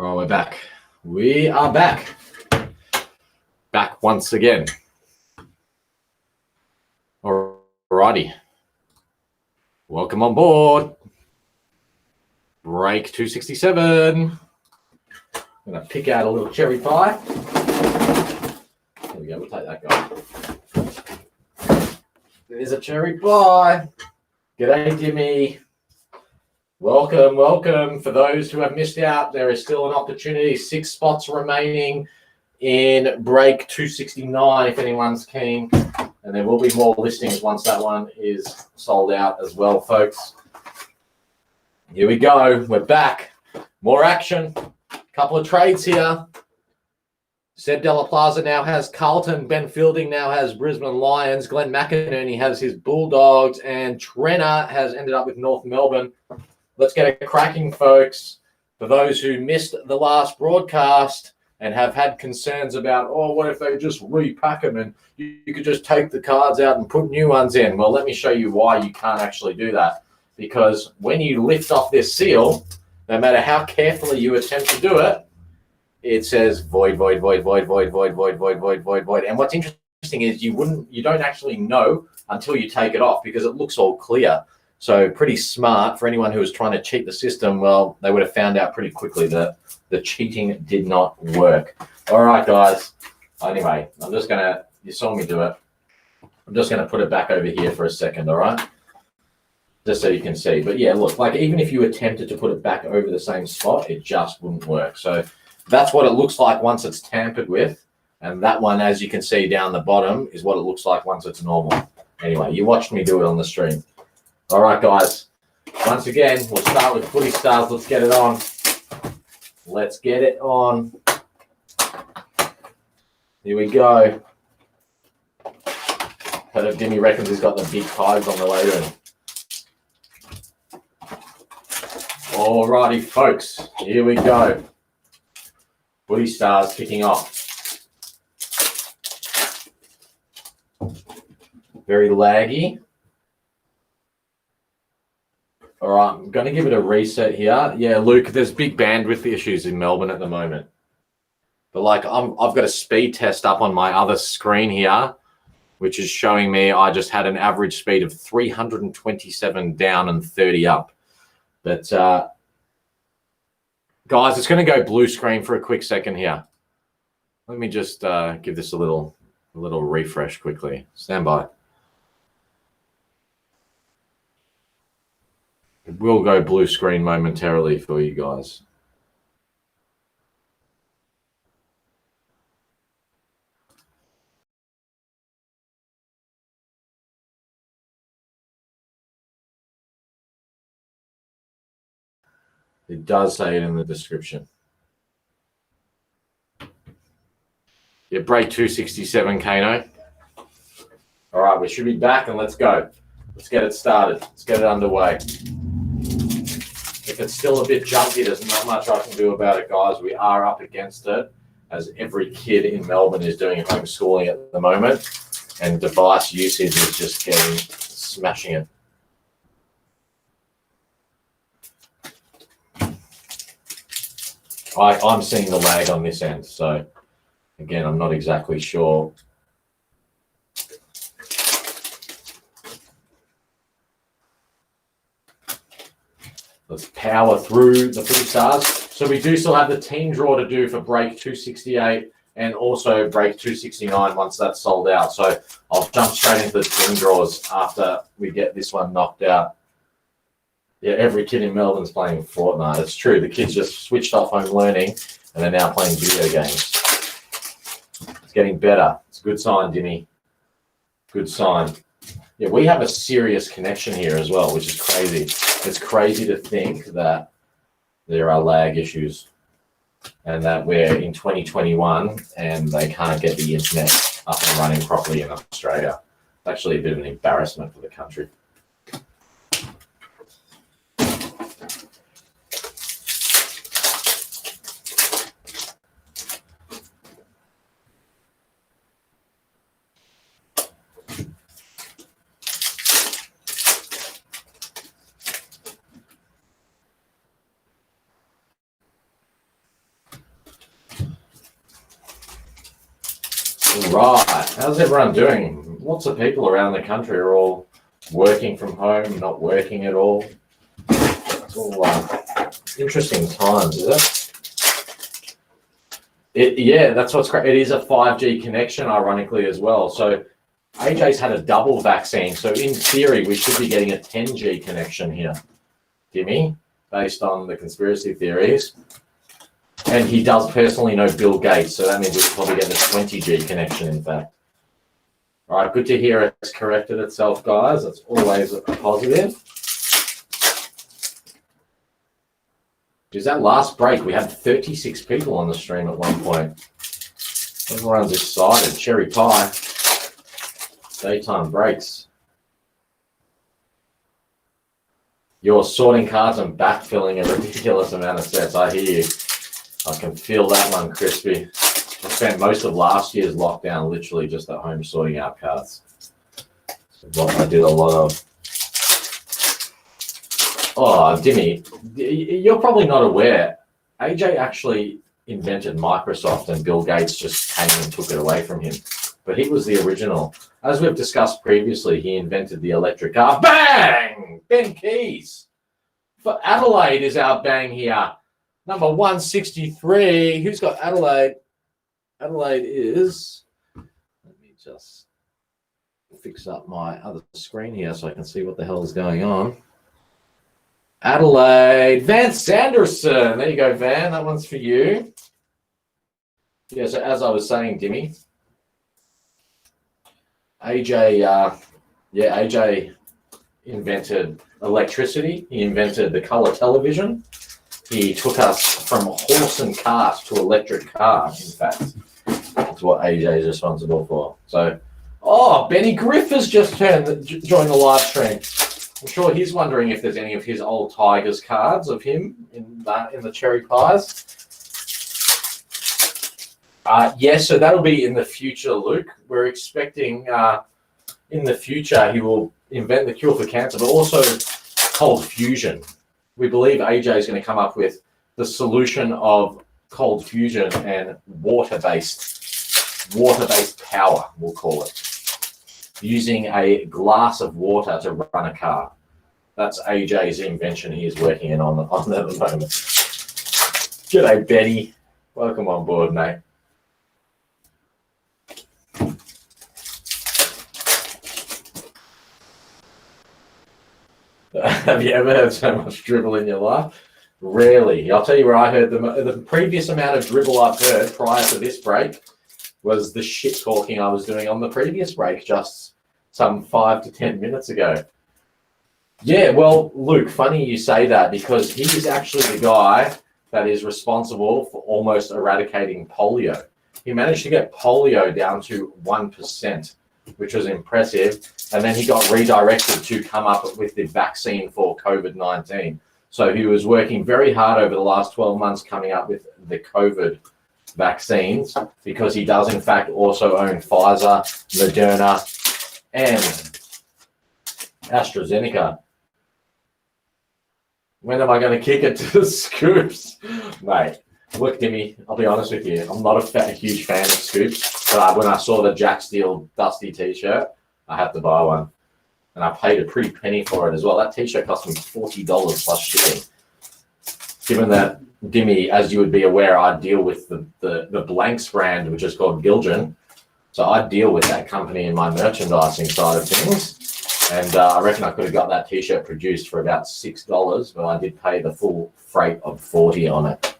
Oh, we're back. We are back. Back once again. Alrighty. Welcome on board. Break 267. I'm going to pick out a little cherry pie. There we go. We'll take that guy. There's a cherry pie. G'day, Jimmy. Welcome, welcome. For those who have missed out, there is still an opportunity. 6 spots remaining in break 269 if anyone's keen. And there will be more listings once that one is sold out as well, folks. Here we go. We're back. More action. Couple of trades here. Seb Della Plaza now has Carlton. Ben Fielding now has Brisbane Lions. Glenn McInerney has his Bulldogs. And Trenner has ended up with North Melbourne. Let's get it cracking, folks. For those who missed the last broadcast and have had concerns about, oh, what if they just repack them and you could just take the cards out and put new ones in? Well, let me show you why you can't actually do that. Because when you lift off this seal, no matter how carefully you attempt to do it, it says void, void, void, void, void, void, void, void, void, void, void. And what's interesting is you don't actually know until you take it off because it looks all clear. So pretty smart for anyone who was trying to cheat the system. Well, they would have found out pretty quickly that the cheating did not work. All right, guys. Anyway, you saw me do it. I'm just going to put it back over here for a second, all right? Just so you can see. But yeah, look, like even if you attempted to put it back over the same spot, it just wouldn't work. So that's what it looks like once it's tampered with. And that one, as you can see down the bottom, is what it looks like once it's normal. Anyway, you watched me do it on the stream. All right, guys. Once again, we'll start with Footy Stars. Let's get it on. Let's get it on. Here we go. Jimmy reckons he's got the big hives on the way to him. All righty, folks. Here we go. Footy Stars kicking off. Very laggy. All right, I'm going to give it a reset here. Yeah, Luke, there's big bandwidth issues in Melbourne at the moment. But like I've got a speed test up on my other screen here, which is showing me I just had an average speed of 327 down and 30 up. But guys, it's going to go blue screen for a quick second here. Let me just give this a little refresh quickly. Stand by. It will go blue screen momentarily for you guys. It does say it in the description. Yeah, break 267, Kano. All right, we should be back and let's go. Let's get it started. Let's get it underway. If it's still a bit junky, there's not much I can do about it, guys. We are up against it, as every kid in Melbourne is doing homeschooling at the moment, and device usage is just smashing it. I'm seeing the lag on this end, so again, I'm not exactly sure. Let's power through the Footy Stars. So we do still have the team draw to do for break 268 and also break 269 once that's sold out. So I'll jump straight into the team draws after we get this one knocked out. Yeah, every kid in Melbourne's playing Fortnite. It's true. The kids just switched off home learning and they're now playing video games. It's getting better. It's a good sign, Dimmy. Good sign. Yeah, we have a serious connection here as well, which is crazy. It's crazy to think that there are lag issues and that we're in 2021 and they can't get the internet up and running properly in Australia. It's actually a bit of an embarrassment for the country. Right. How's everyone doing? Lots of people around the country are all working from home, not working at all. It's all interesting times, is it? Yeah, that's what's great. It is a 5G connection, ironically, as well. So AJ's had a double vaccine. So in theory, we should be getting a 10G connection here, Dimmy, based on the conspiracy theories. And he does personally know Bill Gates, so that means we should probably get a 20G connection, in fact. All right, good to hear it's corrected itself, guys. That's always a positive. Because that last break, we had 36 people on the stream at one point. Everyone's excited. Cherry pie. Daytime breaks. You're sorting cards and backfilling a ridiculous amount of sets. I hear you. I can feel that one, Crispy. I spent most of last year's lockdown literally just at home sorting out cards. What I did a lot of. Oh, Dimmy, you're probably not aware. AJ actually invented Microsoft and Bill Gates just came and took it away from him. But he was the original. As we've discussed previously, he invented the electric car. Bang! Ben Keys. For Adelaide is our bang here. Number 163. Who's got Adelaide? Adelaide is... Let me just fix up my other screen here so I can see what the hell is going on. Adelaide. Van Sanderson. There you go, Van. That one's for you. Yeah, so as I was saying, Dimmy, AJ invented electricity. He invented the color television. He took us from horse and cart to electric car, in fact. That's what AJ is responsible for. So, Benny Griff has just joined the live stream. I'm sure he's wondering if there's any of his old Tigers cards of him in the cherry pies. Yes, so that'll be in the future, Luke. We're expecting in the future he will invent the cure for cancer, but also cold fusion. We believe AJ is going to come up with the solution of cold fusion and water-based power, we'll call it, using a glass of water to run a car. That's AJ's invention he's working on at the moment. G'day, Betty. Welcome on board, mate. Have you ever heard so much dribble in your life? Rarely. I'll tell you where I heard the previous amount of dribble I've heard prior to this break was the shit talking I was doing on the previous break just some 5 to 10 minutes ago. Yeah, well, Luke, funny you say that because he is actually the guy that is responsible for almost eradicating polio. He managed to get polio down to 1%, which was impressive. And then he got redirected to come up with the vaccine for COVID-19. So he was working very hard over the last 12 months coming up with the COVID vaccines because he does, in fact, also own Pfizer, Moderna, and AstraZeneca. When am I going to kick it to the scoops? Mate, look, Dimmy, I'll be honest with you. I'm not a huge fan of scoops. But when I saw the Jack Steele Dusty t-shirt, I had to buy one. And I paid a pretty penny for it as well. That t-shirt cost me $40 plus shipping. Given that, Dimmy, as you would be aware, I deal with the Blanks brand, which is called Giljan. So I deal with that company in my merchandising side of things. And I reckon I could have got that t-shirt produced for about $6, but I did pay the full freight of $40 on it.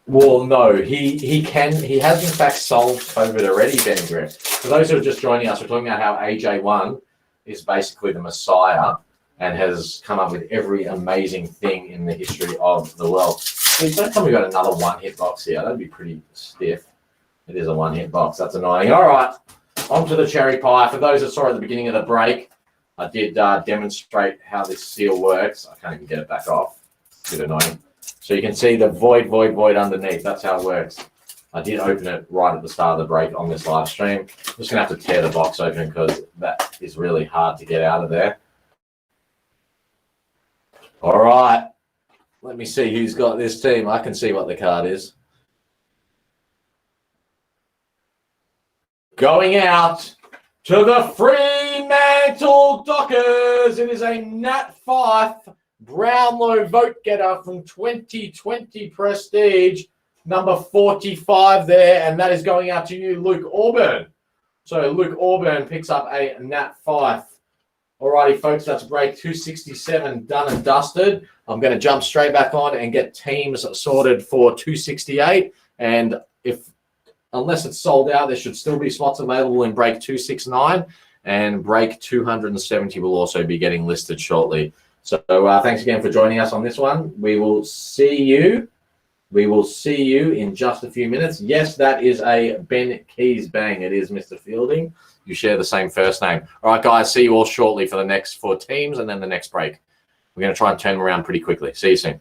Well, no, he has in fact solved COVID already, Ben Griff. For those who are just joining us, we're talking about how AJ1 is basically the Messiah and has come up with every amazing thing in the history of the world. Please don't tell me we got another one-hit box here. That'd be pretty stiff. It is a one-hit box. That's annoying. All right, on to the cherry pie. For those that saw at the beginning of the break, I did demonstrate how this seal works. I can't even get it back off. It's a bit annoying. So you can see the void underneath. That's how it works. I did open it right at the start of the break on this live stream. I'm just going to have to tear the box open because that is really hard to get out of there. All right. Let me see who's got this team. I can see what the card is. Going out to the Fremantle Dockers. It is a Nat Fife Brownlow vote getter from 2020 Prestige, number 45 there, and that is going out to you, Luke Auburn. So Luke Auburn picks up a Nat Fife. Alrighty, folks, that's break 267 done and dusted. I'm going to jump straight back on and get teams sorted for 268. And unless it's sold out, there should still be slots available in break 269. And break 270 will also be getting listed shortly. So thanks again for joining us on this one. We will see you. In just a few minutes. Yes, that is a Ben Keys bang. It is Mr. Fielding. You share the same first name. All right, guys, see you all shortly for the next 4 teams and then the next break. We're going to try and turn them around pretty quickly. See you soon.